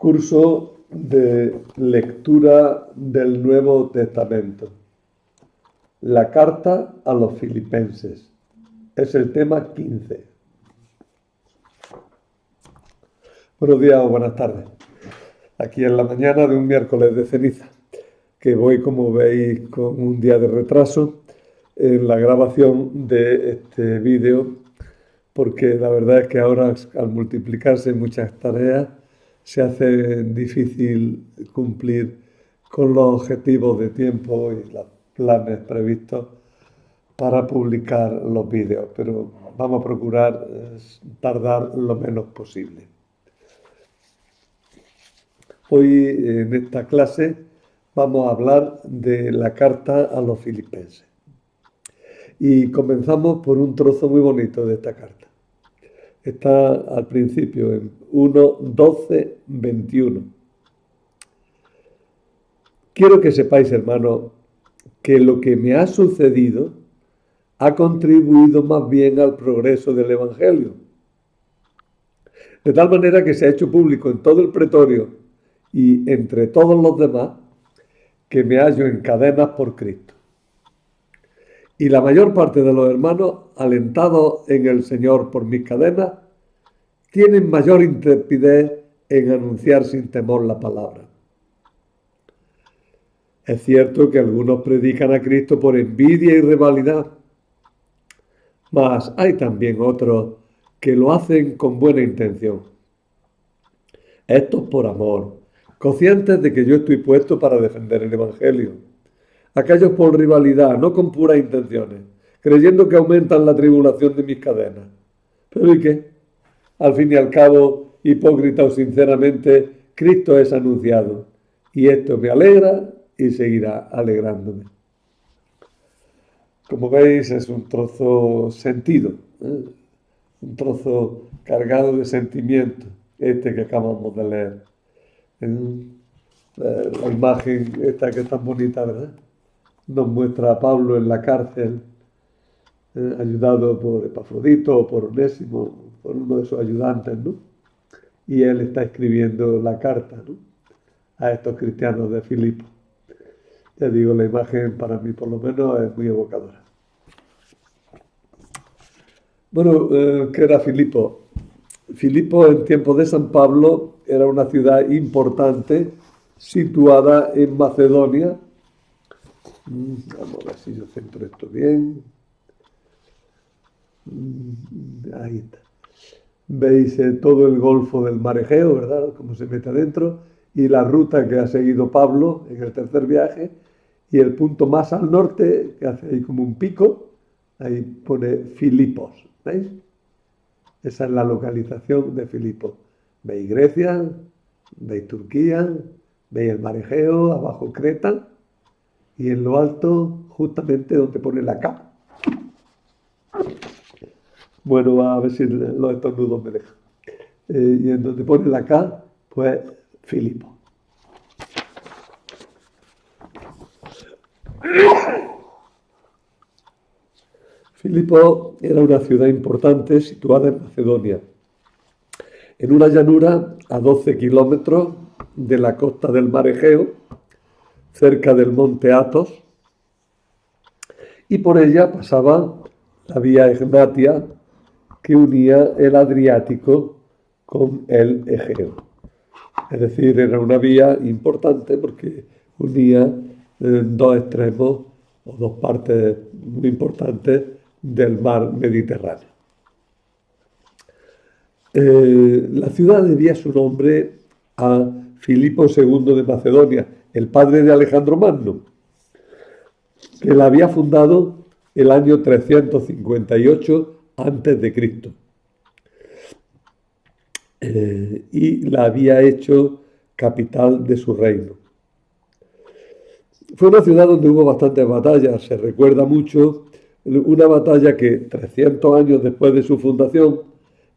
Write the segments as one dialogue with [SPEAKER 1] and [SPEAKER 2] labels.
[SPEAKER 1] Curso de lectura del Nuevo Testamento. La carta a los filipenses. Es el tema 15. Buenos días o buenas tardes. Aquí en la mañana de un miércoles de ceniza, que voy, como veis, con un día de retraso en la grabación de este vídeo, porque la verdad es que ahora, al multiplicarse muchas tareas, se hace difícil cumplir con los objetivos de tiempo y los planes previstos para publicar los vídeos, pero vamos a procurar tardar lo menos posible. Hoy en esta clase vamos a hablar de la carta a los filipenses. Y comenzamos por un trozo muy bonito de esta carta. Está al principio en 1:12-21. Quiero que sepáis, hermanos, que lo que me ha sucedido ha contribuido más bien al progreso del Evangelio. De tal manera que se ha hecho público en todo el pretorio y entre todos los demás que me hallo en cadenas por Cristo. Y la mayor parte de los hermanos, alentados en el Señor por mis cadenas, tienen mayor intrepidez en anunciar sin temor la palabra. Es cierto que algunos predican a Cristo por envidia y rivalidad, mas hay también otros que lo hacen con buena intención. Estos por amor, conscientes de que yo estoy puesto para defender el Evangelio. Aquellos por rivalidad, no con puras intenciones, creyendo que aumentan la tribulación de mis cadenas. ¿Pero y qué? Al fin y al cabo, hipócrita o sinceramente, Cristo es anunciado. Y esto me alegra y seguirá alegrándome. Como veis, es un trozo sentido, un trozo cargado de sentimiento, este que acabamos de leer. La imagen esta que es tan bonita, ¿verdad? Nos muestra a Pablo en la cárcel, ayudado por Epafrodito o por Onésimo, por uno de sus ayudantes, ¿no? Y él está escribiendo la carta, ¿no?, a estos cristianos de Filipo. Ya digo, la imagen para mí por lo menos es muy evocadora. Bueno, ¿qué era Filipo? Filipo en tiempos de San Pablo era una ciudad importante situada en Macedonia. Vamos a ver si yo centro esto bien. Ahí está. Veis todo el golfo del Mar Egeo, ¿verdad?, cómo se mete adentro, y la ruta que ha seguido Pablo en el tercer viaje, y el punto más al norte, que hace ahí como un pico, ahí pone Filipos, ¿veis? Esa es la localización de Filipos. Veis Grecia, veis Turquía, veis el Mar Egeo, abajo Creta, y en lo alto, justamente donde pone la K. Bueno, a ver si los estornudos me dejan. Y en donde pone la K, pues Filipo. Filipo era una ciudad importante situada en Macedonia, en una llanura a 12 kilómetros de la costa del Mar Egeo, cerca del monte Athos, y por ella pasaba la vía Egnatia que unía el Adriático con el Egeo. Es decir, era una vía importante porque unía dos extremos o dos partes muy importantes del mar Mediterráneo. La ciudad debía su nombre a Filipo II de Macedonia, el padre de Alejandro Magno, que la había fundado el año 358 a.C. Y la había hecho capital de su reino. Fue una ciudad donde hubo bastantes batallas. Se recuerda mucho una batalla que 300 años después de su fundación,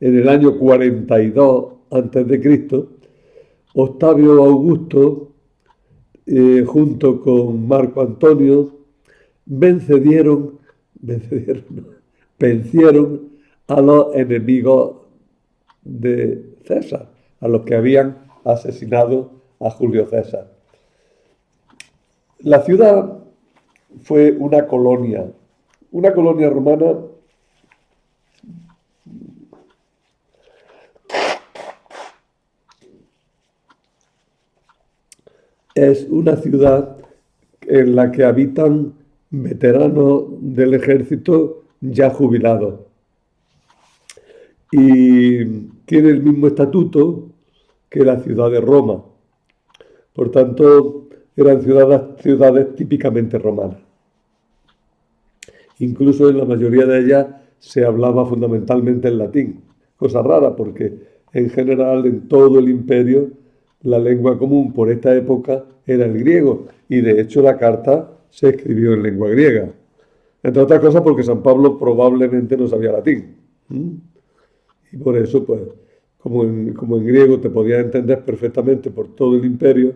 [SPEAKER 1] en el año 42 a.C., Octavio Augusto, junto con Marco Antonio, vencieron a los enemigos de César, a los que habían asesinado a Julio César. La ciudad fue una colonia romana es una ciudad en la que habitan veteranos del ejército ya jubilados y tiene el mismo estatuto que la ciudad de Roma. Por tanto, eran ciudades típicamente romanas. Incluso en la mayoría de ellas se hablaba fundamentalmente en latín, cosa rara porque en general en todo el imperio la lengua común por esta época era el griego y de hecho la carta se escribió en lengua griega. Entre otras cosas porque San Pablo probablemente no sabía latín. Y por eso, pues, como en griego te podías entender perfectamente por todo el imperio,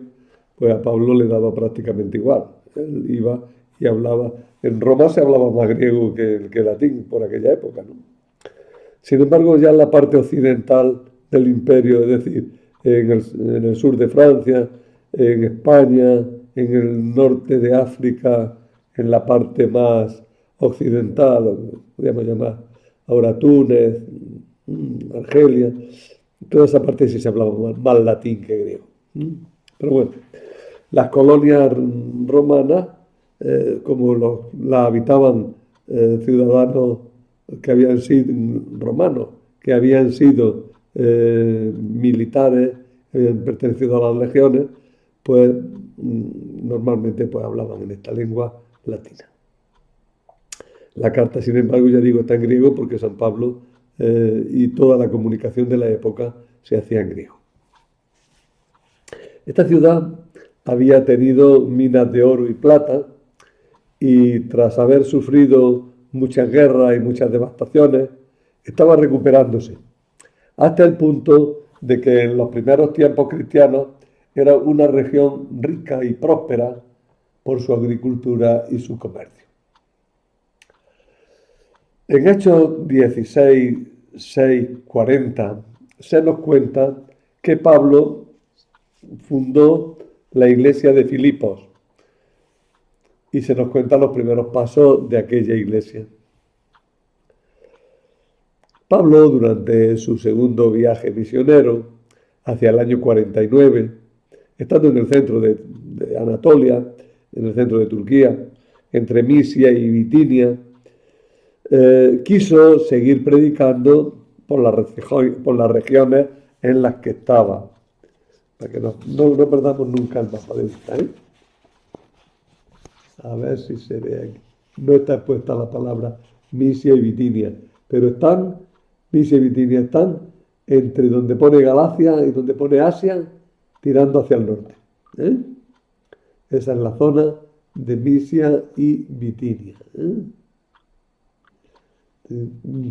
[SPEAKER 1] pues a Pablo le daba prácticamente igual. Él iba y hablaba. En Roma se hablaba más griego que latín por aquella época, ¿no? Sin embargo, ya en la parte occidental del imperio, es decir, en el sur de Francia, en España, en el norte de África, en la parte más occidental, lo que podríamos llamar ahora Túnez, Argelia, toda esa parte sí se hablaba más latín que griego. Pero bueno, las colonias romanas, como las habitaban ciudadanos que habían sido romanos, que habían sido militares, habían pertenecido a las legiones, pues normalmente pues, hablaban en esta lengua latina. La carta, sin embargo, ya digo, está en griego porque San Pablo y toda la comunicación de la época se hacía en griego. Esta ciudad había tenido minas de oro y plata y tras haber sufrido muchas guerras y muchas devastaciones, estaba recuperándose, hasta el punto de que en los primeros tiempos cristianos era una región rica y próspera por su agricultura y su comercio. En Hechos 16, 6, 40 se nos cuenta que Pablo fundó la iglesia de Filipos y se nos cuentan los primeros pasos de aquella iglesia. Pablo, durante su segundo viaje misionero, hacia el año 49, estando en el centro de Anatolia, en el centro de Turquía, entre Misia y Bitinia, quiso seguir predicando por las regiones en las que estaba, para que no perdamos nunca el mapa de vista, ¿eh? A ver si se ve aquí. No está puesta la palabra Misia y Bitinia, pero Misia y Bitinia están entre donde pone Galacia y donde pone Asia, tirando hacia el norte, ¿eh? Esa es la zona de Misia y Bitinia, ¿eh?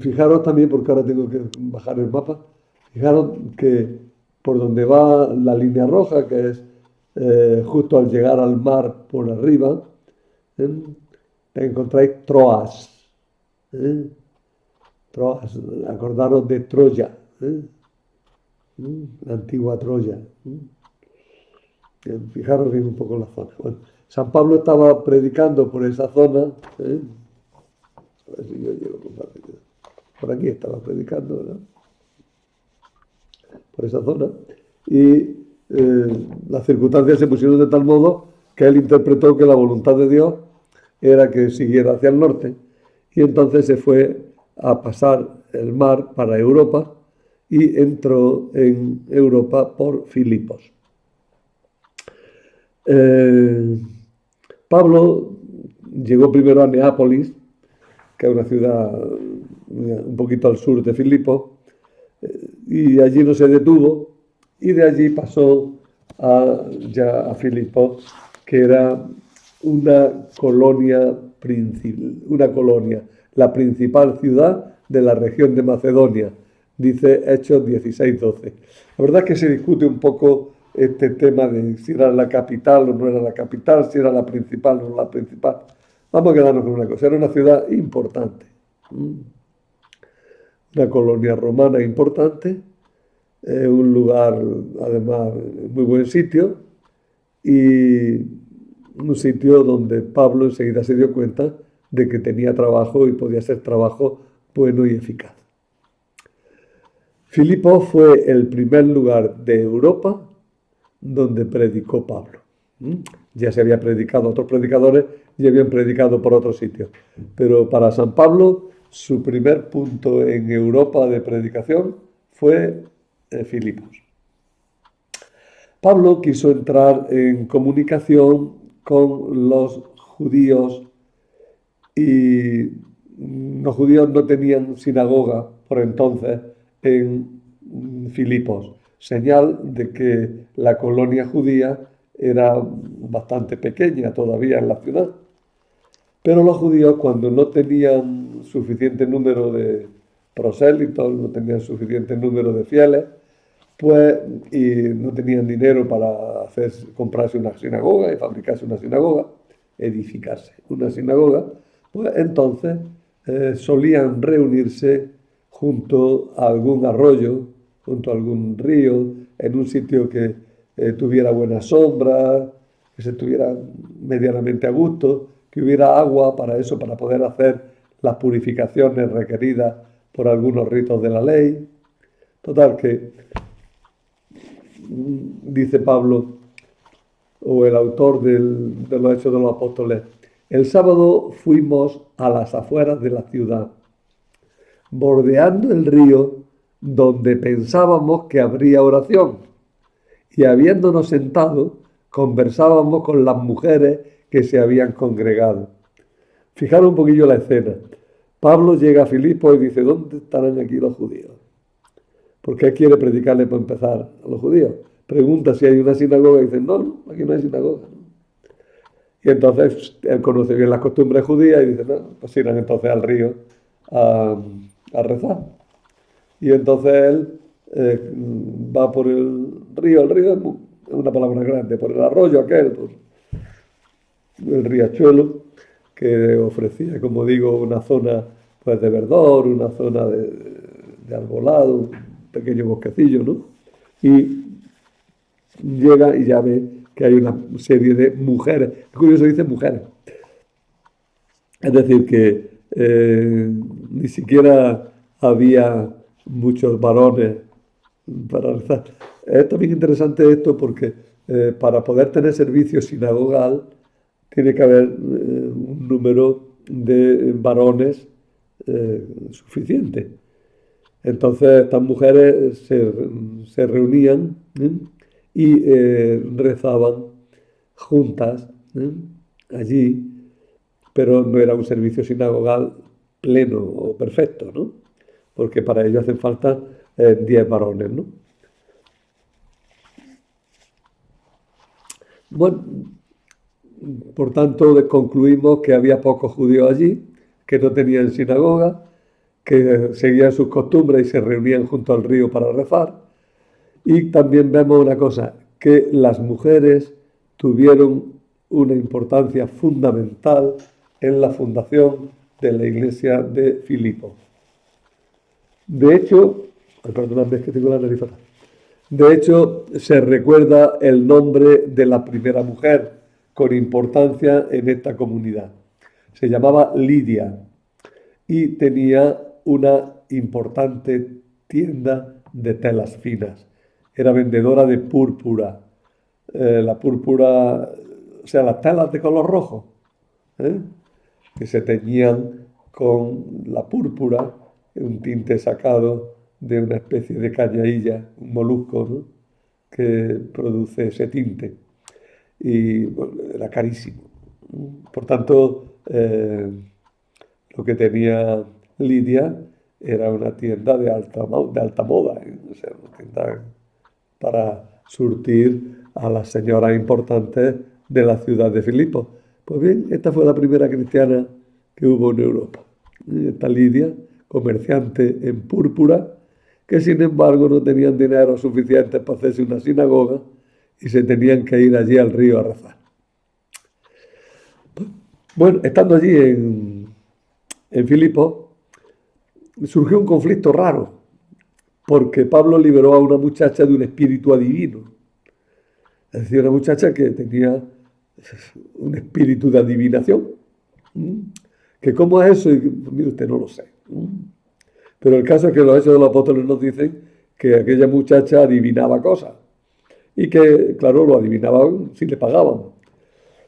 [SPEAKER 1] Fijaros también, porque ahora tengo que bajar el mapa, fijaros que por donde va la línea roja, que es justo al llegar al mar por arriba, encontráis Troas. Troas, acordaros de Troya, la antigua Troya. Fijaros bien un poco la zona. Bueno, San Pablo estaba predicando por esa zona. A ver si yo llego por aquí estaba predicando, ¿verdad? Por esa zona. Y las circunstancias se pusieron de tal modo que él interpretó que la voluntad de Dios era que siguiera hacia el norte. Y entonces se fue a pasar el mar para Europa y entró en Europa por Filipos. Pablo llegó primero a Neápolis, que es una ciudad un poquito al sur de Filipos, y allí no se detuvo, y de allí pasó ya a Filipos, que era una colonia, la principal ciudad de la región de Macedonia, dice Hechos 16:12. La verdad es que se discute un poco este tema de si era la capital o no era la capital, si era la principal o no la principal. Vamos a quedarnos con una cosa, era una ciudad importante, una colonia romana importante, un lugar, además, muy buen sitio, y un sitio donde Pablo enseguida se dio cuenta de que tenía trabajo y podía ser trabajo bueno y eficaz. Filipo fue el primer lugar de Europa donde predicó Pablo. Ya se había predicado, otros predicadores ya habían predicado por otros sitios, pero para San Pablo su primer punto en Europa de predicación fue Filipos. Pablo quiso entrar en comunicación con los judíos y los judíos no tenían sinagoga por entonces en Filipos, señal de que la colonia judía era bastante pequeña todavía en la ciudad. Pero los judíos, cuando no tenían suficiente número de prosélitos, no tenían suficiente número de fieles, pues, y no tenían dinero para comprarse una sinagoga y fabricarse una sinagoga, edificarse una sinagoga, pues entonces solían reunirse junto a algún arroyo, junto a algún río, en un sitio que tuviera buena sombra, que se estuviera medianamente a gusto, que hubiera agua para eso, para poder hacer las purificaciones requeridas por algunos ritos de la ley. Total, que dice Pablo, o el autor de los Hechos de los Apóstoles, el sábado fuimos a las afueras de la ciudad, bordeando el río donde pensábamos que habría oración, y habiéndonos sentado, conversábamos con las mujeres que se habían congregado. Fijaros un poquillo la escena. Pablo llega a Filipo y dice, ¿dónde estarán aquí los judíos? Porque él quiere predicarle para empezar a los judíos. Pregunta si hay una sinagoga y dicen, no, aquí no hay sinagoga. Y entonces él conoce bien las costumbres judías y dice, no, pues irán entonces al río a rezar. Y entonces él va por el río es una palabra grande, por el arroyo aquel, por el riachuelo, que ofrecía, como digo, una zona pues, de verdor, una zona de arbolado, un pequeño bosquecillo, ¿no? Y llega y ya ve que hay una serie de mujeres. Es curioso, dice mujeres. Es decir, que ni siquiera había muchos varones para rezar. Es también interesante esto porque para poder tener servicio sinagogal tiene que haber un número de varones suficiente. Entonces estas mujeres se reunían y rezaban juntas allí, pero no era un servicio sinagogal pleno o perfecto, ¿no? Porque para ello hacen falta 10 varones, ¿no? Bueno, por tanto, concluimos que había pocos judíos allí, que no tenían sinagoga, que seguían sus costumbres y se reunían junto al río para rezar. Y también vemos una cosa, que las mujeres tuvieron una importancia fundamental en la fundación de la iglesia de Filipo. De hecho, perdonadme, es que tengo la nariz fatal. De hecho, se recuerda el nombre de la primera mujer con importancia en esta comunidad. Se llamaba Lidia y tenía una importante tienda de telas finas. Era vendedora de púrpura. La púrpura, o sea, las telas de color rojo, que se teñían con la púrpura, un tinte sacado de una especie de cañailla, un molusco, ¿no? Que produce ese tinte. Y bueno, era carísimo. Por tanto, lo que tenía Lidia era una tienda de alta moda, o sea, una tienda para surtir a las señoras importantes de la ciudad de Filipos. Pues bien, esta fue la primera cristiana que hubo en Europa. Esta Lidia, comerciante en púrpura, que sin embargo no tenían dinero suficiente para hacerse una sinagoga y se tenían que ir allí al río a rezar. Bueno, estando allí en Filipos, surgió un conflicto raro, porque Pablo liberó a una muchacha de un espíritu adivino. Es decir, una muchacha que tenía un espíritu de adivinación. ¿Que cómo es eso? Y, mire usted, no lo sé. Pero el caso es que los Hechos de los Apóstoles nos dicen que aquella muchacha adivinaba cosas. Y que, claro, lo adivinaban si le pagaban.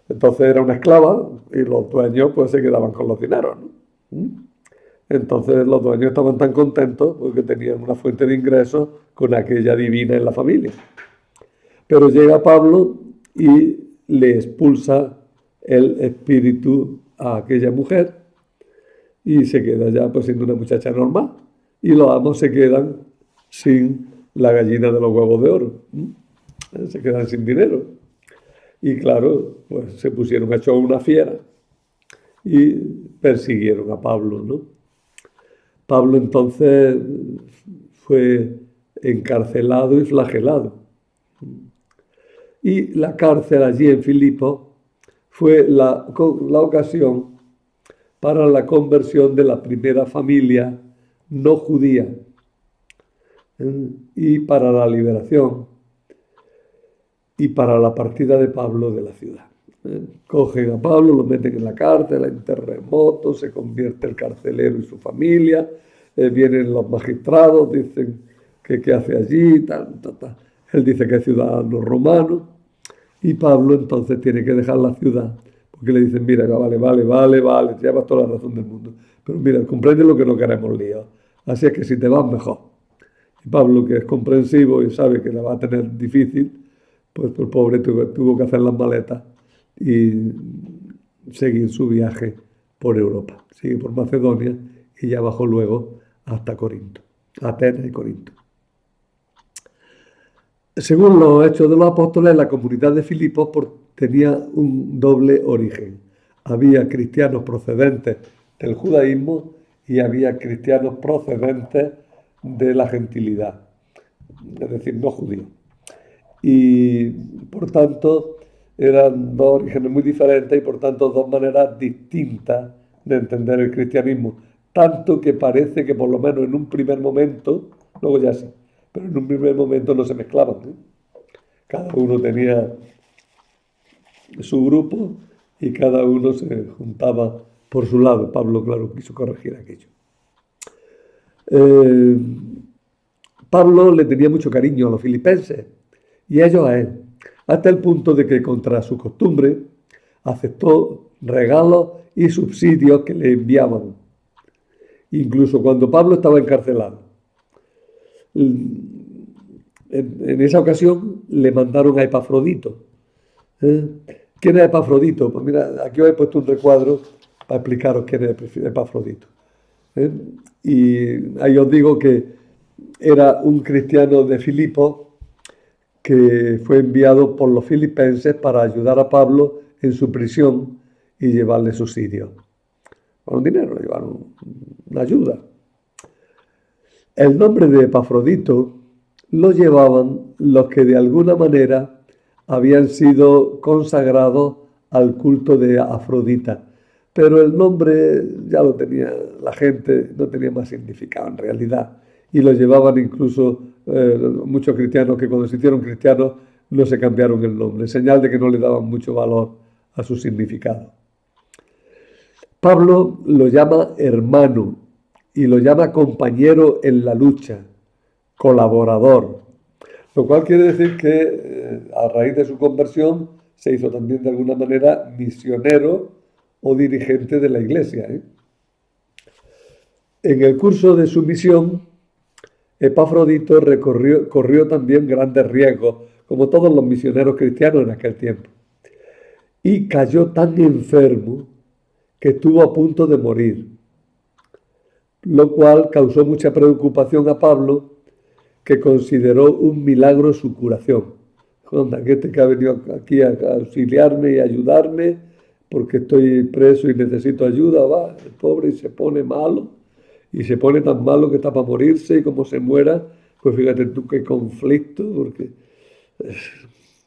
[SPEAKER 1] Entonces era una esclava y los dueños pues se quedaban con los dineros, ¿no? Entonces los dueños estaban tan contentos porque tenían una fuente de ingresos con aquella divina en la familia. Pero llega Pablo y le expulsa el espíritu a aquella mujer y se queda ya pues siendo una muchacha normal. Y los amos se quedan sin la gallina de los huevos de oro. Se quedan sin dinero. Y claro, pues se pusieron a echar una fiera y persiguieron a Pablo, ¿no? Pablo entonces fue encarcelado y flagelado. Y la cárcel allí en Filipos fue la ocasión para la conversión de la primera familia no judía y para la liberación y para la partida de Pablo de la ciudad. Cogen a Pablo, lo meten en la cárcel, en terremoto, se convierte el carcelero y su familia, vienen los magistrados, dicen que qué hace allí, tal. Él dice que es ciudadano romano y Pablo entonces tiene que dejar la ciudad porque le dicen, mira, vale, llevas toda la razón del mundo, pero mira, comprende lo que no queremos líos, así es que si te vas mejor. Y Pablo, que es comprensivo y sabe que la va a tener difícil, pues el pobre tuvo que hacer las maletas y seguir su viaje por Europa. Sigue por Macedonia y ya bajó luego hasta Corinto, Atenas y Corinto. Según los Hechos de los Apóstoles, la comunidad de Filipos tenía un doble origen. Había cristianos procedentes del judaísmo y había cristianos procedentes de la gentilidad, es decir, no judíos. Y por tanto eran dos orígenes muy diferentes y por tanto dos maneras distintas de entender el cristianismo, tanto que parece que por lo menos en un primer momento, luego ya sí, pero en un primer momento no se mezclaban, ¿eh? Cada uno tenía su grupo y cada uno se juntaba por su lado. Pablo, claro, quiso corregir aquello. Pablo le tenía mucho cariño a los filipenses y ellos a él, hasta el punto de que contra su costumbre aceptó regalos y subsidios que le enviaban, incluso cuando Pablo estaba encarcelado. En esa ocasión le mandaron a Epafrodito. ¿Quién es Epafrodito? Pues mira, aquí os he puesto un recuadro para explicaros quién es Epafrodito. Y ahí os digo que era un cristiano de Filipos que fue enviado por los filipenses para ayudar a Pablo en su prisión y llevarle subsidio. Con dinero, le llevaron una ayuda. El nombre de Epafrodito lo llevaban los que de alguna manera habían sido consagrados al culto de Afrodita. Pero el nombre ya lo tenía la gente, no tenía más significado en realidad. Y lo llevaban incluso muchos cristianos que cuando se hicieron cristianos no se cambiaron el nombre, señal de que no le daban mucho valor a su significado. Pablo lo llama hermano y lo llama compañero en la lucha, colaborador, lo cual quiere decir que a raíz de su conversión se hizo también de alguna manera misionero o dirigente de la iglesia. En el curso de su misión, Epafrodito corrió también grandes riesgos, como todos los misioneros cristianos en aquel tiempo, y cayó tan enfermo que estuvo a punto de morir, lo cual causó mucha preocupación a Pablo, que consideró un milagro su curación. Onda, que ha venido aquí a auxiliarme y ayudarme porque estoy preso y necesito ayuda, va, el pobre y se pone malo, y se pone tan malo que está para morirse, y como se muera, pues fíjate tú qué conflicto, porque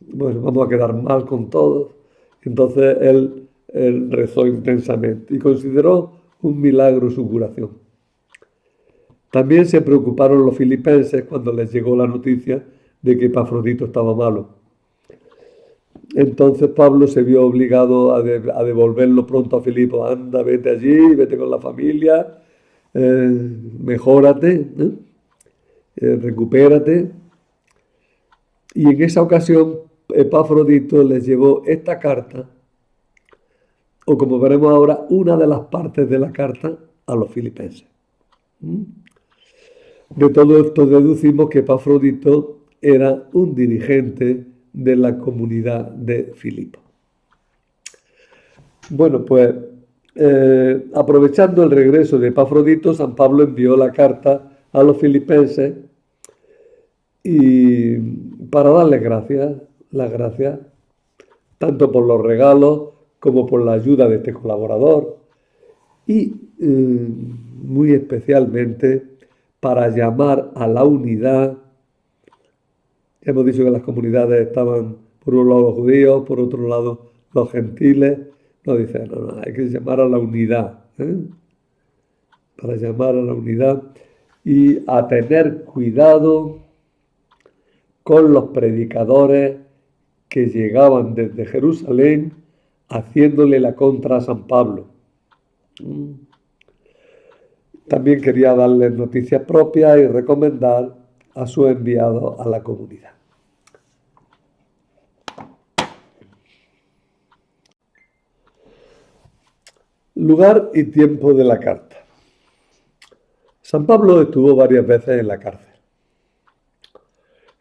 [SPEAKER 1] bueno, vamos a quedar mal con todos. Entonces él rezó intensamente y consideró un milagro su curación. También se preocuparon los filipenses cuando les llegó la noticia de que Epafrodito estaba malo. Entonces Pablo se vio obligado a devolverlo pronto a Filipo. Anda, vete allí, vete con la familia, mejórate, recupérate. Y en esa ocasión Epafrodito les llevó esta carta, o como veremos ahora, una de las partes de la carta a los filipenses. De todo esto deducimos que Epafrodito era un dirigente de la comunidad de Filipo. Bueno, pues aprovechando el regreso de Epafrodito, San Pablo envió la carta a los filipenses y para darles las gracias, tanto por los regalos como por la ayuda de este colaborador y muy especialmente para llamar a la unidad. Hemos dicho que las comunidades estaban por un lado los judíos, por otro lado los gentiles. No, dice, no, hay que llamar a la unidad, para llamar a la unidad y a tener cuidado con los predicadores que llegaban desde Jerusalén haciéndole la contra a San Pablo. También quería darles noticias propias y recomendar a su enviado a la comunidad. Lugar y tiempo de la carta. San Pablo estuvo varias veces en la cárcel.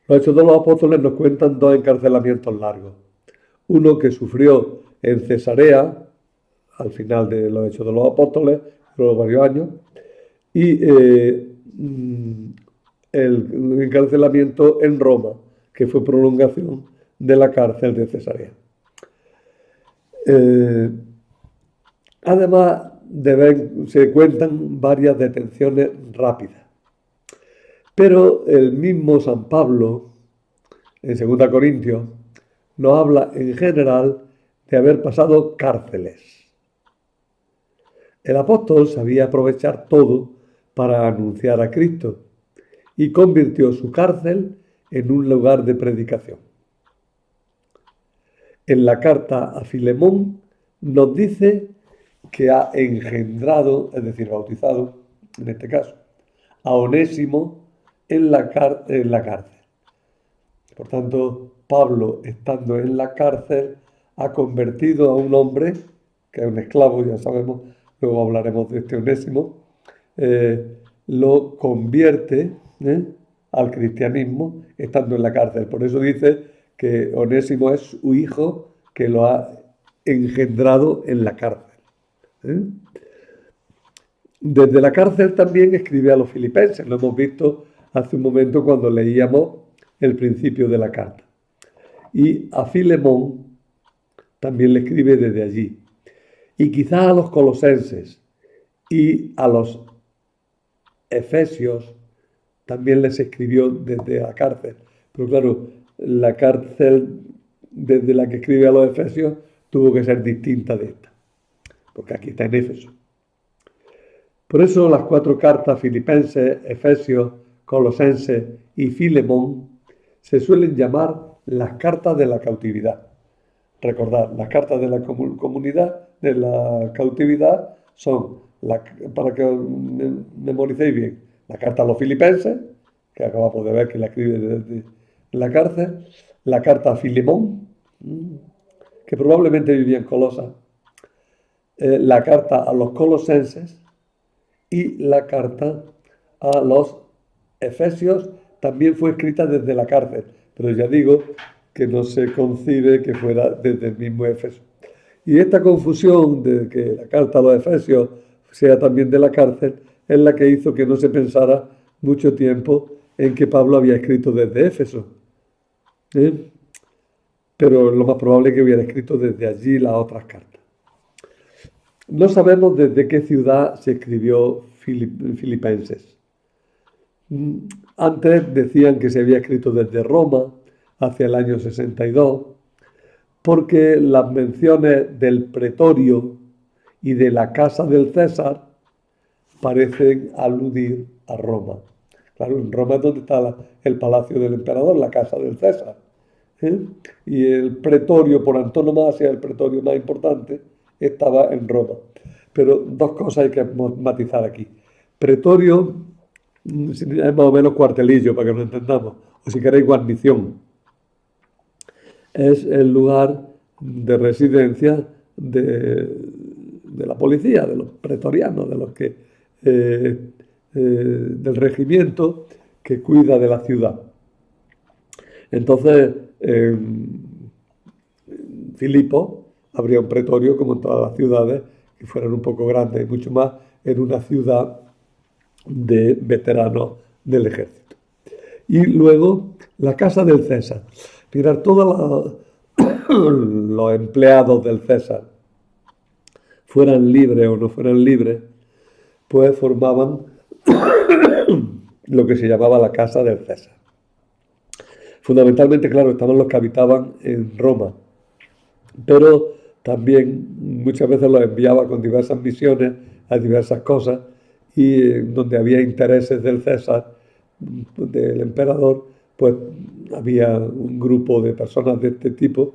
[SPEAKER 1] Los Hechos de los Apóstoles nos cuentan dos encarcelamientos largos. Uno que sufrió en Cesarea, al final de los Hechos de los Apóstoles, luego varios años, y el encarcelamiento en Roma, que fue prolongación de la cárcel de Cesarea. Además, se cuentan varias detenciones rápidas. Pero el mismo San Pablo, en 2 Corintios, nos habla en general de haber pasado cárceles. El apóstol sabía aprovechar todo para anunciar a Cristo y convirtió su cárcel en un lugar de predicación. En la carta a Filemón nos dice que ha engendrado, es decir, bautizado, en este caso, a Onésimo en la cárcel. Por tanto, Pablo, estando en la cárcel, ha convertido a un hombre, que es un esclavo, ya sabemos, luego hablaremos de este Onésimo, lo convierte al cristianismo estando en la cárcel. Por eso dice que Onésimo es su hijo que lo ha engendrado en la cárcel. Desde la cárcel también escribe a los filipenses. Lo hemos visto hace un momento cuando leíamos el principio de la carta. Y a Filemón también le escribe desde allí. Y quizás a los colosenses y a los efesios también les escribió desde la cárcel. Pero claro, la cárcel desde la que escribe a los efesios tuvo que ser distinta de esta, porque aquí está en Éfeso. Por eso las 4 cartas, Filipenses, Efesios, Colosenses y Filemón, se suelen llamar las cartas de la cautividad. Recordad, las cartas de la comunidad, de la cautividad, son, para que memoricéis bien, la carta a los filipenses, que acabamos de ver que la escribe desde la cárcel, la carta a Filemón, que probablemente vivía en Colosas, la carta a los colosenses y la carta a los efesios también fue escrita desde la cárcel, pero ya digo que no se concibe que fuera desde el mismo Éfeso. Y esta confusión de que la carta a los efesios sea también de la cárcel es la que hizo que no se pensara mucho tiempo en que Pablo había escrito desde Éfeso. Pero lo más probable es que hubiera escrito desde allí las otras cartas. No sabemos desde qué ciudad se escribió Filipenses. Antes decían que se había escrito desde Roma, hacia el año 62, porque las menciones del pretorio y de la casa del César parecen aludir a Roma. Claro, en Roma es donde está el palacio del emperador, la casa del César. ¿eh? Y el pretorio, por antonomasia, el pretorio más importante, estaba en Roma. Pero dos cosas hay que matizar aquí. Pretorio es más o menos cuartelillo, para que nos entendamos, o si queréis, guarnición. Es el lugar de residencia de la policía, de los pretorianos, de los que del regimiento que cuida de la ciudad. Entonces, Filipo habría un pretorio como en todas las ciudades que fueran un poco grandes y mucho más en una ciudad de veteranos del ejército. Y luego la casa del César. Mirar, todos los empleados del César, fueran libres o no fueran libres, pues formaban lo que se llamaba la casa del César. Fundamentalmente, claro, estaban los que habitaban en Roma, pero también muchas veces los enviaba con diversas misiones a diversas cosas y donde había intereses del César, del emperador, pues había un grupo de personas de este tipo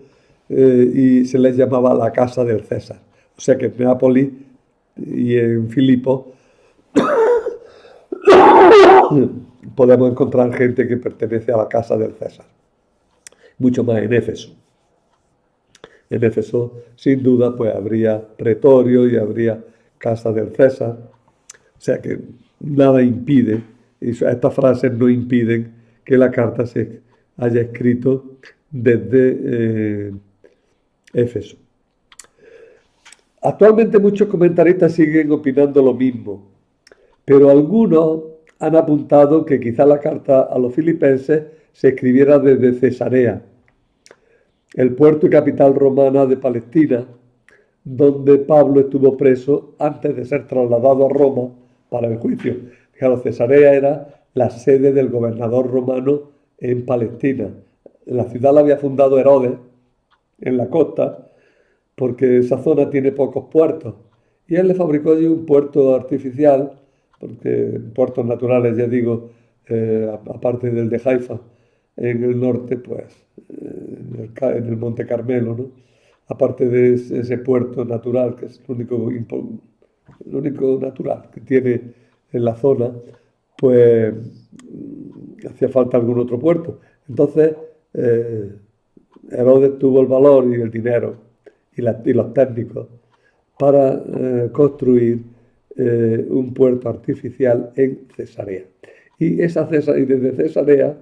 [SPEAKER 1] y se les llamaba la casa del César. O sea que en Nápoles y en Filipo podemos encontrar gente que pertenece a la casa del César. Mucho más en Éfeso. En Éfeso, sin duda, pues habría pretorio y habría casa del César. O sea que nada impide, y estas frases no impiden que la carta se haya escrito desde Éfeso. Actualmente muchos comentaristas siguen opinando lo mismo, pero algunos han apuntado que quizá la carta a los filipenses se escribiera desde Cesarea, el puerto y capital romana de Palestina, donde Pablo estuvo preso antes de ser trasladado a Roma para el juicio. Fijaros, Cesarea era la sede del gobernador romano en Palestina. La ciudad la había fundado Herodes en la costa, porque esa zona tiene pocos puertos. Y él le fabricó allí un puerto artificial, porque puertos naturales, ya digo, aparte del de Haifa, en el norte, pues, en el Monte Carmelo, ¿no? Aparte de ese puerto natural, que es el único natural que tiene en la zona, pues hacía falta algún otro puerto. Entonces, Herodes tuvo el valor y el dinero y los técnicos para construir un puerto artificial en Cesarea. Y desde Cesarea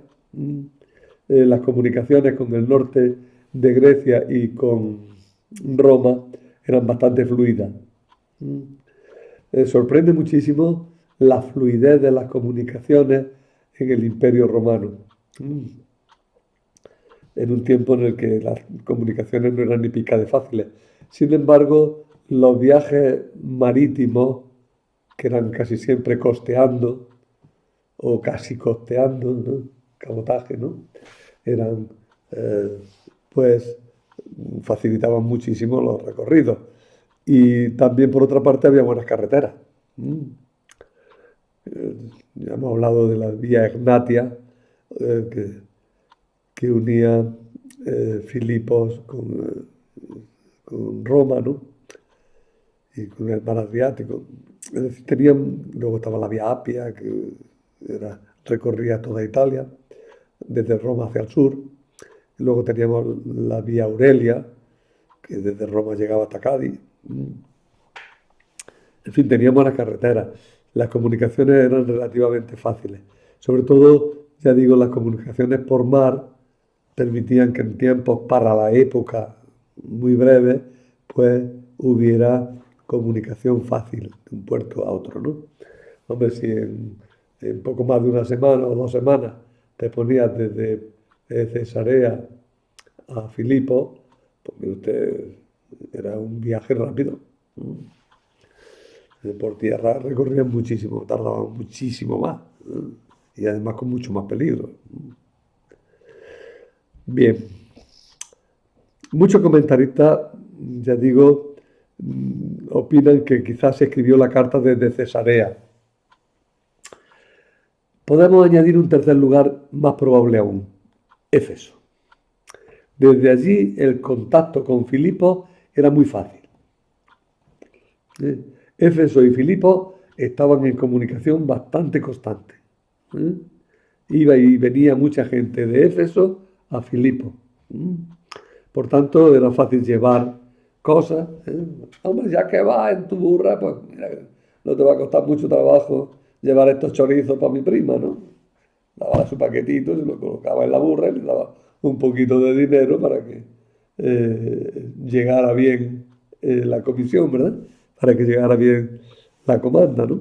[SPEAKER 1] las comunicaciones con el norte de Grecia y con Roma eran bastante fluidas. Sorprende muchísimo la fluidez de las comunicaciones en el Imperio Romano. En un tiempo en el que las comunicaciones no eran ni pica de fáciles. Sin embargo, los viajes marítimos, que eran casi siempre costeando, o casi costeando, ¿no? Cabotaje, ¿no? Eran, pues, facilitaban muchísimo los recorridos. Y también, por otra parte, había buenas carreteras. Ya hemos hablado de la vía Egnatia, que unía Filipos con Roma, ¿no? Y con el mar Adriático. Es decir, luego estaba la vía Apia, que recorría toda Italia, desde Roma hacia el sur. Y luego teníamos la vía Aurelia, que desde Roma llegaba hasta Cádiz. En fin, teníamos las carreteras. Las comunicaciones eran relativamente fáciles. Sobre todo, ya digo, las comunicaciones por mar permitían que en tiempos para la época muy breves, pues hubiera comunicación fácil de un puerto a otro, ¿no? Hombre, si en poco más de una semana o 2 semanas te ponías desde Cesarea a Filipo, porque usted era un viaje rápido. Por tierra recorrían muchísimo, tardaban muchísimo más, y además con mucho más peligro. Bien, muchos comentaristas, ya digo, opinan que quizás se escribió la carta desde Cesarea. Podemos añadir un tercer lugar más probable aún, Éfeso. Desde allí el contacto con Filipos era muy fácil. Éfeso y Filipos estaban en comunicación bastante constante. Iba y venía mucha gente de Éfeso a Filipos. Por tanto, era fácil llevar cosas. Hombre, ya que vas en tu burra, pues mira, no te va a costar mucho trabajo llevar estos chorizos para mi prima, ¿no? Daba su paquetito, se lo colocaba en la burra y le daba un poquito de dinero para que llegara bien la comisión, ¿verdad? Para que llegara bien la comanda, ¿no?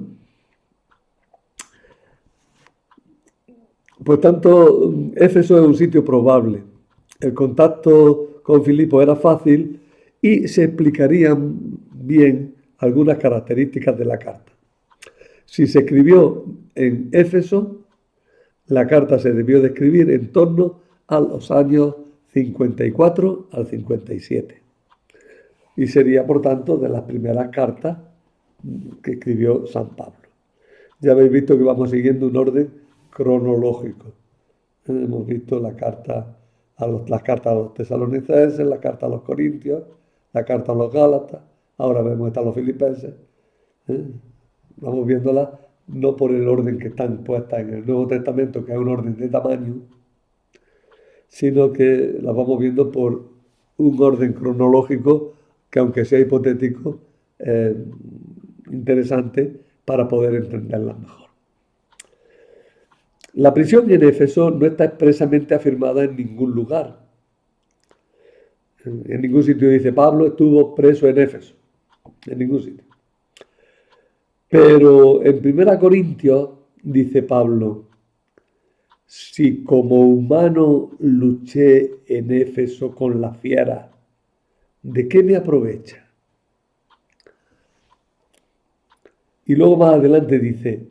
[SPEAKER 1] Por tanto, Éfeso es un sitio probable. El contacto con Filipo era fácil y se explicarían bien algunas características de la carta. Si se escribió en Éfeso, la carta se debió de escribir en torno a los años 54 al 57. Y sería, por tanto, de las primeras cartas que escribió San Pablo. Ya habéis visto que vamos siguiendo un orden cronológico. Hemos visto las cartas a los tesalonicenses, la carta a los corintios, la carta a los gálatas, ahora vemos esta a los filipenses. Vamos viéndolas no por el orden que están puestas en el Nuevo Testamento, que es un orden de tamaño, sino que las vamos viendo por un orden cronológico que, aunque sea hipotético, es interesante para poder entenderlas mejor. La prisión en Éfeso no está expresamente afirmada en ningún lugar. En ningún sitio dice Pablo estuvo preso en Éfeso. En ningún sitio. Pero en 1 Corintios dice Pablo, si como humano luché en Éfeso con la fiera, ¿de qué me aprovecha? Y luego más adelante dice,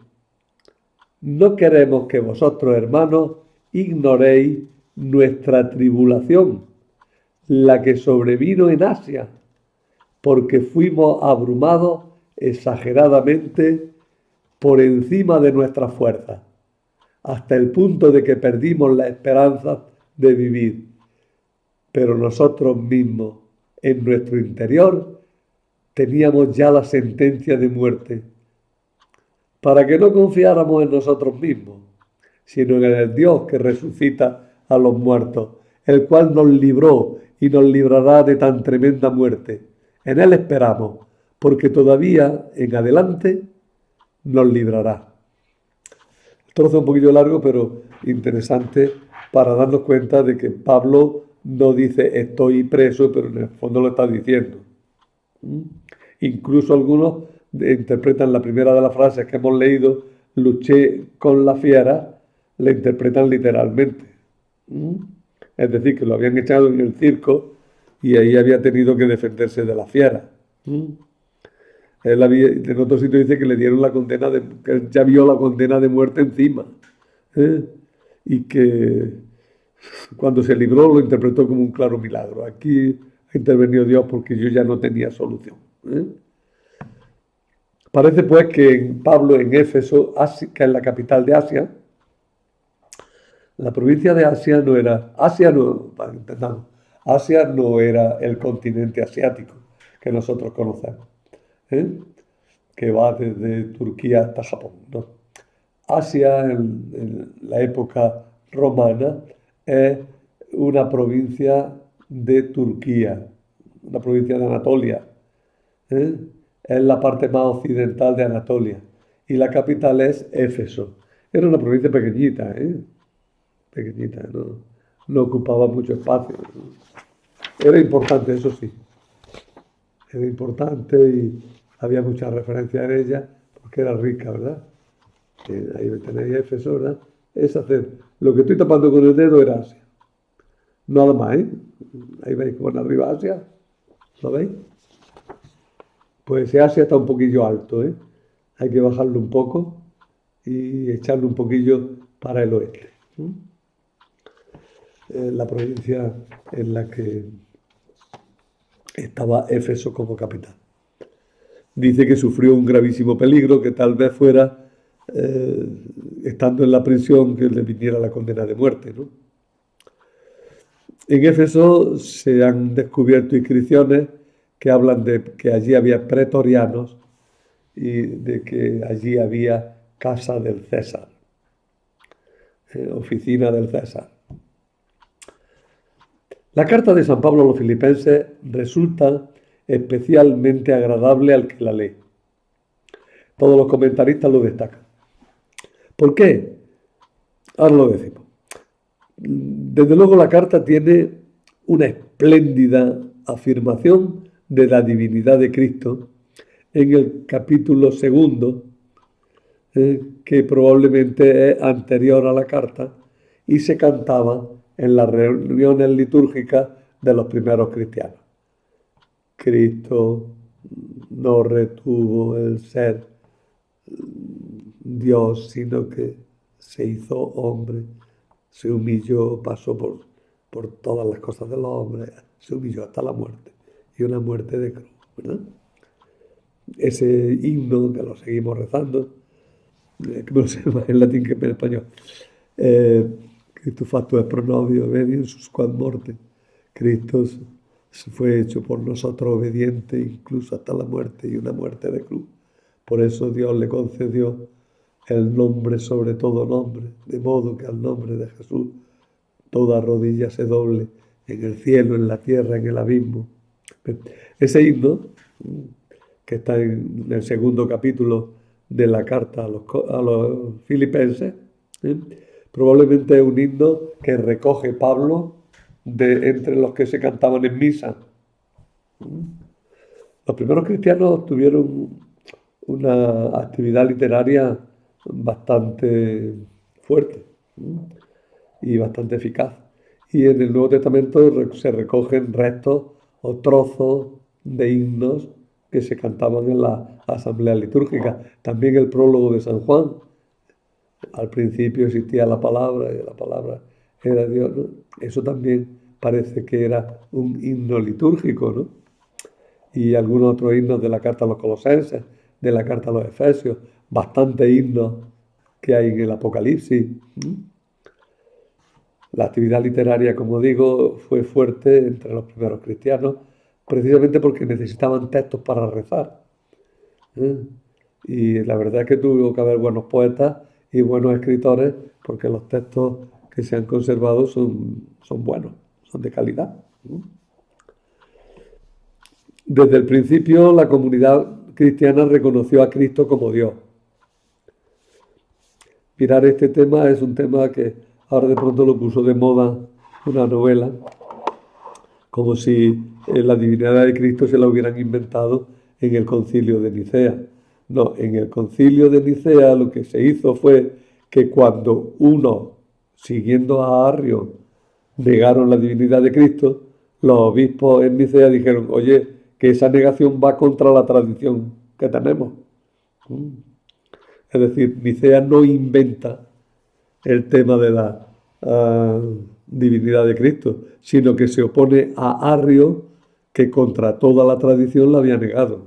[SPEAKER 1] no queremos que vosotros, hermanos, ignoréis nuestra tribulación, la que sobrevino en Asia, porque fuimos abrumados exageradamente por encima de nuestras fuerzas, hasta el punto de que perdimos la esperanza de vivir. Pero nosotros mismos, en nuestro interior, teníamos ya la sentencia de muerte, para que no confiáramos en nosotros mismos, sino en el Dios que resucita a los muertos, el cual nos libró y nos librará de tan tremenda muerte. En Él esperamos, porque todavía en adelante nos librará. El trozo es un poquillo largo, pero interesante para darnos cuenta de que Pablo no dice estoy preso, pero en el fondo lo está diciendo. Incluso algunos interpretan la primera de las frases que hemos leído, luché con la fiera, la interpretan literalmente. Es decir, que lo habían echado en el circo y ahí había tenido que defenderse de la fiera. En otro sitio dice que le dieron la condena, que él ya vio la condena de muerte encima. Y que cuando se libró lo interpretó como un claro milagro. Aquí ha intervenido Dios porque yo ya no tenía solución. Parece pues que Pablo en Éfeso, que es la capital de Asia, la provincia de Asia no era, Asia no era el continente asiático que nosotros conocemos, que va desde Turquía hasta Japón, ¿no? Asia en la época romana es una provincia de Turquía, una provincia de Anatolia, es la parte más occidental de Anatolia y la capital es Éfeso. Era una provincia pequeñita, pequeñita, no ocupaba mucho espacio. Era importante, eso sí. Era importante y había muchas referencias en ella porque era rica, ¿verdad? Ahí tenéis Éfeso, ¿verdad? Es hacer lo que estoy tapando con el dedo era Asia. Nada más, ¿eh? Ahí veis como en arriba Asia. ¿Lo veis? Pues ese Asia está un poquillo alto, ¿eh? Hay que bajarlo un poco y echarlo un poquillo para el oeste. La provincia en la que estaba Éfeso como capital. Dice que sufrió un gravísimo peligro que tal vez fuera estando en la prisión, que le viniera la condena de muerte, ¿no? En Éfeso se han descubierto inscripciones que hablan de que allí había pretorianos y de que allí había casa del César, oficina del César. La carta de San Pablo a los filipenses resulta especialmente agradable al que la lee. Todos los comentaristas lo destacan. ¿Por qué? Ahora lo decimos. Desde luego la carta tiene una espléndida afirmación de la divinidad de Cristo en el capítulo 2, que probablemente es anterior a la carta y se cantaba en las reuniones litúrgicas de los primeros cristianos. Cristo no retuvo el ser Dios, sino que se hizo hombre, se humilló, pasó por todas las cosas del hombre, se humilló hasta la muerte, y una muerte de cruz, ¿verdad? Ese himno que lo seguimos rezando, que no sé más en latín que en español, Cristo factus est pro nobis obediens sus quad morte. Cristo fue hecho por nosotros obediente incluso hasta la muerte, y una muerte de cruz. Por eso Dios le concedió el nombre sobre todo nombre, de modo que al nombre de Jesús toda rodilla se doble, en el cielo, en la tierra, en el abismo. Ese himno, que está en el 2 capítulo de la carta a los filipenses, probablemente es un himno que recoge Pablo de entre los que se cantaban en misa. Los primeros cristianos tuvieron una actividad literaria bastante fuerte y bastante eficaz. Y en el Nuevo Testamento se recogen restos o trozos de himnos que se cantaban en la asamblea litúrgica. También el prólogo de San Juan. Al principio existía la palabra y la palabra era Dios, ¿no? Eso también parece que era un himno litúrgico, ¿no? Y algunos otros himnos de la carta a los Colosenses, de la carta a los Efesios, bastantes himnos que hay en el Apocalipsis. La actividad literaria, como digo, fue fuerte entre los primeros cristianos, precisamente porque necesitaban textos para rezar. Y la verdad es que tuvo que haber buenos poetas y buenos escritores, porque los textos que se han conservado son buenos, son de calidad. Desde el principio, la comunidad cristiana reconoció a Cristo como Dios. Mirar este tema es un tema que ahora de pronto lo puso de moda una novela, como si la divinidad de Cristo se la hubieran inventado en el Concilio de Nicea. No, en el Concilio de Nicea lo que se hizo fue que cuando uno, siguiendo a Arrio, negaron la divinidad de Cristo, los obispos en Nicea dijeron, oye, que esa negación va contra la tradición que tenemos. Es decir, Nicea no inventa el tema de la divinidad de Cristo, sino que se opone a Arrio, que contra toda la tradición la había negado.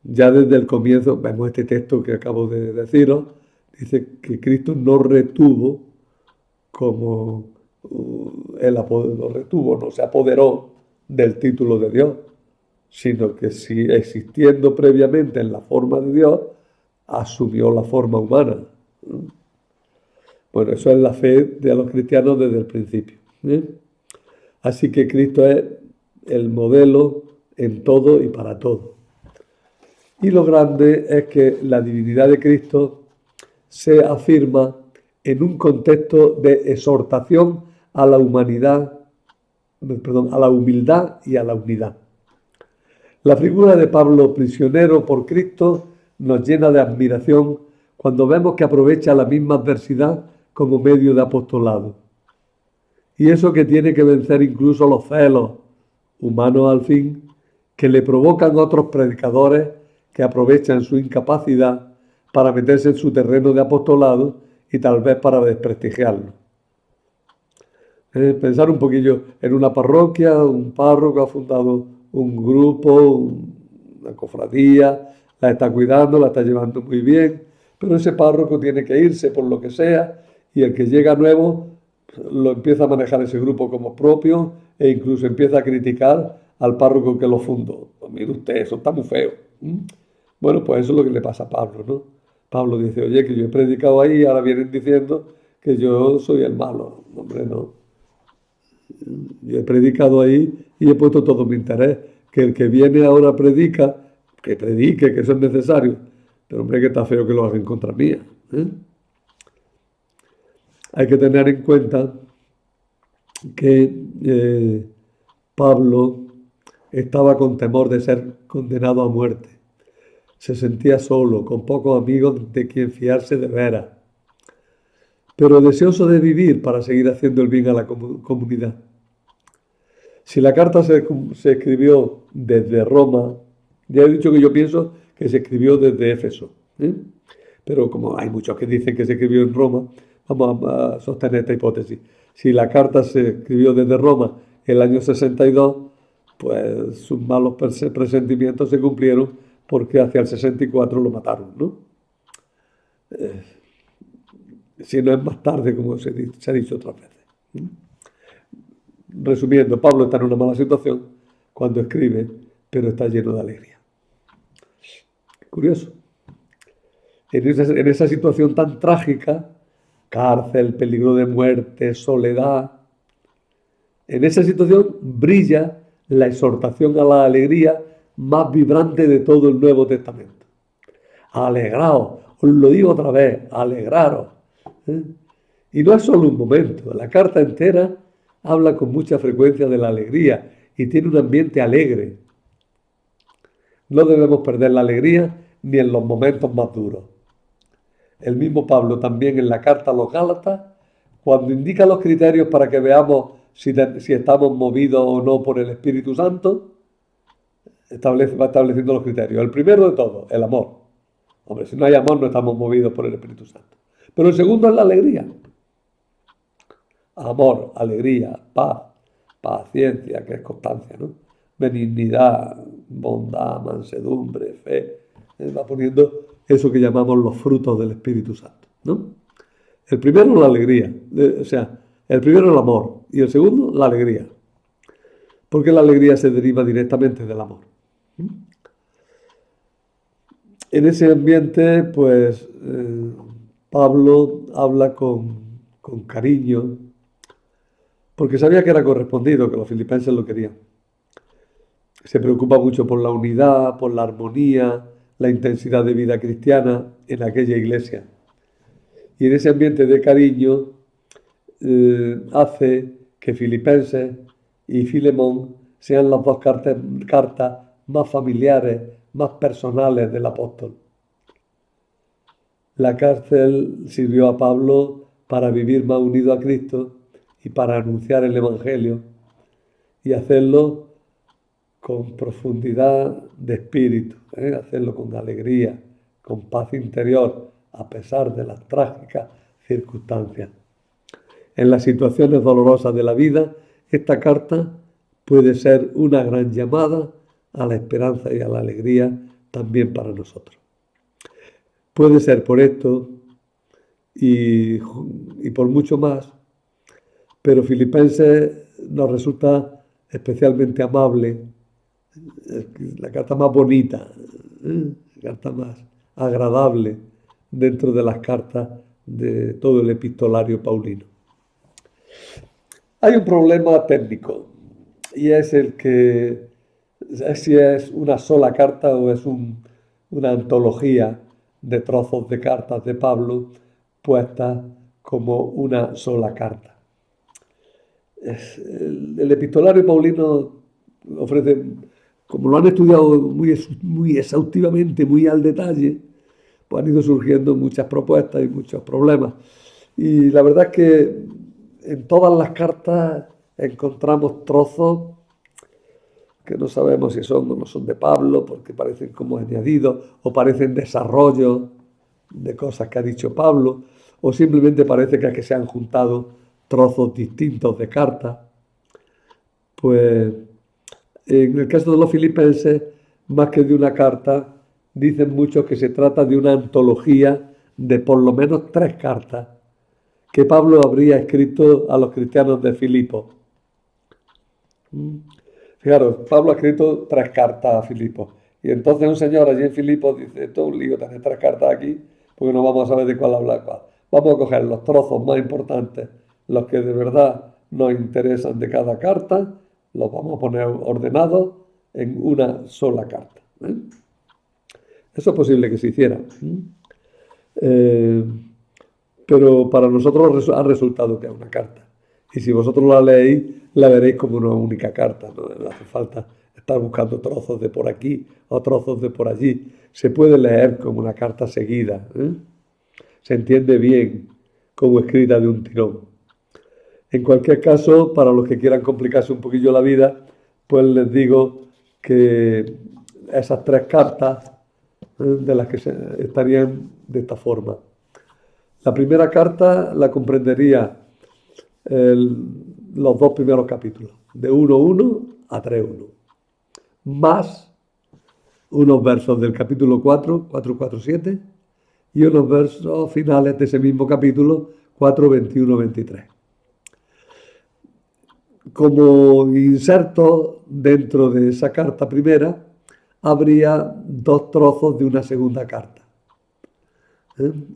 [SPEAKER 1] Ya desde el comienzo, vemos este texto que acabo de deciros, dice que Cristo no retuvo como no se apoderó del título de Dios, sino que si existiendo previamente en la forma de Dios, asumió la forma humana. Bueno, eso es la fe de los cristianos desde el principio. Así que Cristo es el modelo en todo y para todo. Y lo grande es que la divinidad de Cristo se afirma en un contexto de exhortación a la humanidad, a la humildad y a la unidad. La figura de Pablo, prisionero por Cristo, nos llena de admiración cuando vemos que aprovecha la misma adversidad como medio de apostolado. Y eso que tiene que vencer incluso los celos humanos al fin, que le provocan otros predicadores que aprovechan su incapacidad para meterse en su terreno de apostolado y tal vez para desprestigiarlo. Pensar un poquillo en una parroquia, un párroco ha fundado un grupo, una cofradía, la está cuidando, la está llevando muy bien, pero ese párroco tiene que irse por lo que sea y el que llega nuevo lo empieza a manejar ese grupo como propio e incluso empieza a criticar al párroco que lo fundó. Pues mire usted, eso está muy feo. Bueno, pues eso es lo que le pasa a Pablo, ¿no? Pablo dice, oye, que yo he predicado ahí y ahora vienen diciendo que yo soy el malo. Hombre, no. Yo he predicado ahí y he puesto todo mi interés. Que el que viene ahora predica, que predique, que eso es necesario. Pero hombre, que está feo que lo hagan contra mía. Hay que tener en cuenta que Pablo estaba con temor de ser condenado a muerte. Se sentía solo, con pocos amigos de quien fiarse de veras, pero deseoso de vivir para seguir haciendo el bien a la comunidad. Si la carta se escribió desde Roma, ya he dicho que yo pienso que se escribió desde Éfeso, pero como hay muchos que dicen que se escribió en Roma, vamos a sostener esta hipótesis. Si la carta se escribió desde Roma en el año 62, pues sus malos presentimientos se cumplieron porque hacia el 64 lo mataron, ¿no? Si no es más tarde, como se ha dicho otras veces. Resumiendo, Pablo está en una mala situación cuando escribe, pero está lleno de alegría. Curioso. En esa situación tan trágica, cárcel, peligro de muerte, soledad, en esa situación brilla la exhortación a la alegría más vibrante de todo el Nuevo Testamento. Alegraos, os lo digo otra vez, alegraros. Y no es solo un momento, la carta entera habla con mucha frecuencia de la alegría y tiene un ambiente alegre. No debemos perder la alegría ni en los momentos más duros. El mismo Pablo también en la carta a los Gálatas, cuando indica los criterios para que veamos si estamos movidos o no por el Espíritu Santo, va estableciendo los criterios. El primero de todos, el amor. Hombre, si no hay amor no estamos movidos por el Espíritu Santo. Pero el segundo es la alegría. Amor, alegría, paz, paciencia, que es constancia, ¿no? Benignidad, bondad, mansedumbre, fe. Va poniendo eso que llamamos los frutos del Espíritu Santo, ¿no? El primero la alegría, o sea, el primero el amor y el segundo la alegría, porque la alegría se deriva directamente del amor. En ese ambiente, pues, Pablo habla con cariño, porque sabía que era correspondido, que los filipenses lo querían. Se preocupa mucho por la unidad, por la armonía, la intensidad de vida cristiana en aquella iglesia. Y en ese ambiente de cariño hace que Filipenses y Filemón sean las dos cartas más familiares, más personales del apóstol. La cárcel sirvió a Pablo para vivir más unido a Cristo y para anunciar el Evangelio y hacerlo con profundidad de espíritu, hacerlo con alegría, con paz interior, a pesar de las trágicas circunstancias. En las situaciones dolorosas de la vida, esta carta puede ser una gran llamada a la esperanza y a la alegría también para nosotros. Puede ser por esto y por mucho más, pero Filipenses nos resulta especialmente amable, la carta más bonita, la carta más agradable dentro de las cartas de todo el epistolario paulino. Hay un problema técnico y es el que si es una sola carta o es una antología de trozos de cartas de Pablo puestas como una sola carta. El epistolario paulino ofrece, como lo han estudiado muy exhaustivamente, muy al detalle, pues han ido surgiendo muchas propuestas y muchos problemas. Y la verdad es que en todas las cartas encontramos trozos que no sabemos si son o no son de Pablo, porque parecen como añadidos, o parecen desarrollos de cosas que ha dicho Pablo, o simplemente parece que se han juntado trozos distintos de cartas. Pues en el caso de los filipenses, más que de una carta, dicen muchos que se trata de una antología de por lo menos 3 cartas que Pablo habría escrito a los cristianos de Filipo. Fijaros, Pablo ha escrito 3 cartas a Filipo. Y entonces un señor allí en Filipo dice, esto es un lío, tener 3 cartas aquí, porque no vamos a saber de cuál hablar cuál. Vamos a coger los trozos más importantes, los que de verdad nos interesan de cada carta, los vamos a poner ordenados en una sola carta. Eso es posible que se hiciera. Pero para nosotros ha resultado que es una carta. Y si vosotros la leéis, la veréis como una única carta. No hace falta estar buscando trozos de por aquí o trozos de por allí. Se puede leer como una carta seguida. Se entiende bien como escrita de un tirón. En cualquier caso, para los que quieran complicarse un poquillo la vida, pues les digo que esas 3 cartas de las que estarían de esta forma. La primera carta la comprendería los 2 primeros capítulos, de 1.1 a 3.1, más unos versos del capítulo 4, 4.4.7, y unos versos finales de ese mismo capítulo, 4.21-23. Como inserto dentro de esa carta primera, habría 2 trozos de una segunda carta.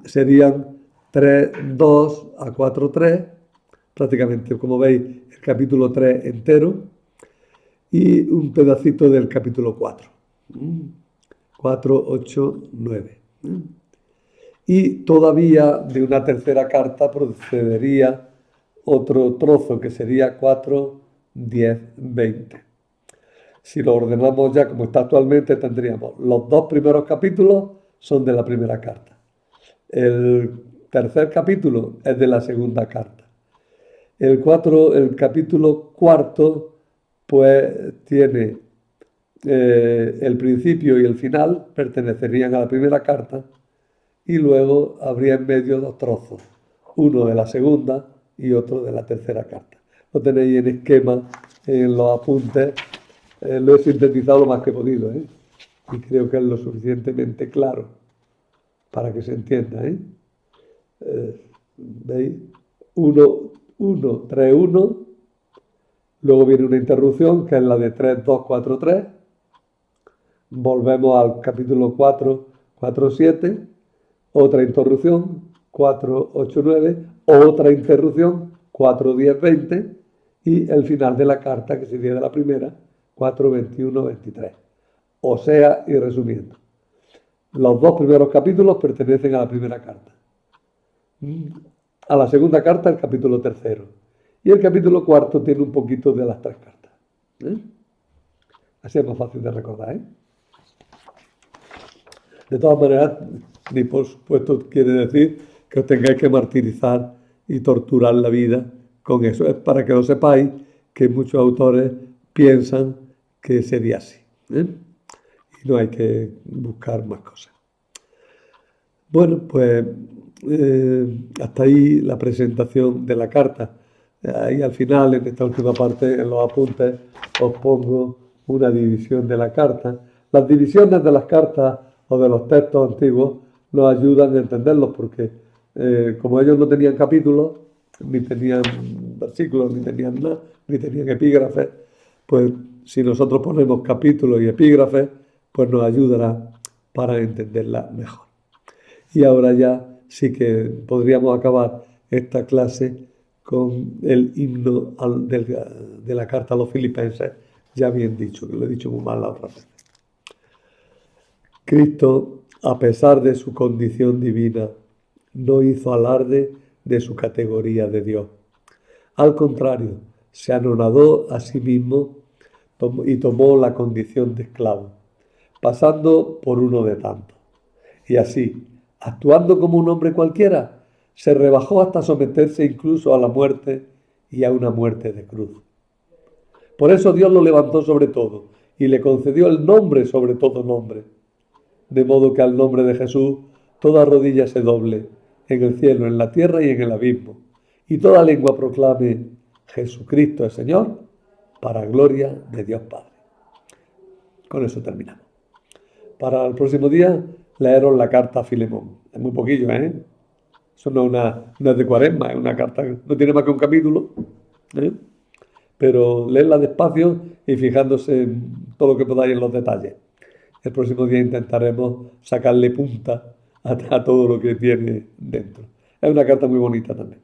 [SPEAKER 1] Serían 3.2 a 4.3, prácticamente, como veis, el capítulo 3 entero, y un pedacito del capítulo 4. 4, 8, 9. Y todavía de una tercera carta procedería otro trozo que sería 4, 10, 20. Si lo ordenamos ya como está actualmente, tendríamos los 2 primeros capítulos son de la primera carta. El tercer capítulo es de la segunda carta. El capítulo 4, pues tiene el principio y el final, pertenecerían a la primera carta, y luego habría en medio 2 trozos, uno de la segunda y otro de la tercera carta. Lo tenéis en esquema, en los apuntes, lo he sintetizado lo más que he podido, y creo que es lo suficientemente claro para que se entienda. ¿Veis? 1, 3, 1, luego viene una interrupción que es la de 3, 2, 4, 3, volvemos al capítulo 4, 4, 7, otra interrupción, 4, 8, 9, otra interrupción, 4, 10, 20, y el final de la carta, que sería de la primera, 4, 21, 23. O sea, y resumiendo, los 2 primeros capítulos pertenecen a la primera carta. A la segunda carta, el capítulo 3. Y el capítulo 4 tiene un poquito de las 3 cartas. Así es más fácil de recordar. De todas maneras, ni por supuesto quiere decir que os tengáis que martirizar y torturar la vida con eso. Es para que lo sepáis que muchos autores piensan que sería así. Y no hay que buscar más cosas. Bueno, pues hasta ahí la presentación de la carta. Ahí al final, en esta última parte, en los apuntes, os pongo una división de la carta. Las divisiones de las cartas o de los textos antiguos nos ayudan a entenderlos porque como ellos no tenían capítulos, ni tenían versículos, ni tenían nada, ni tenían epígrafes, pues si nosotros ponemos capítulos y epígrafes, pues nos ayudará para entenderla mejor. Y ahora ya sí que podríamos acabar esta clase con el himno de la carta a los filipenses, ya bien dicho, que lo he dicho muy mal la otra vez. Cristo, a pesar de su condición divina, no hizo alarde de su categoría de Dios. Al contrario, se anonadó a sí mismo y tomó la condición de esclavo, pasando por uno de tantos. Y así, actuando como un hombre cualquiera, se rebajó hasta someterse incluso a la muerte y a una muerte de cruz. Por eso Dios lo levantó sobre todo y le concedió el nombre sobre todo nombre, de modo que al nombre de Jesús toda rodilla se doble, en el cielo, en la tierra y en el abismo, y toda lengua proclame: Jesucristo es Señor, para gloria de Dios Padre. Con eso terminamos. para el próximo día leeros la carta a Filemón. Es muy poquillo, ¿eh? Eso no es de Cuaresma, es una carta que no tiene más que un capítulo, ¿eh? Pero leedla despacio y fijándose en todo lo que podáis en los detalles. El próximo día intentaremos sacarle punta a todo lo que tiene dentro. Es una carta muy bonita también.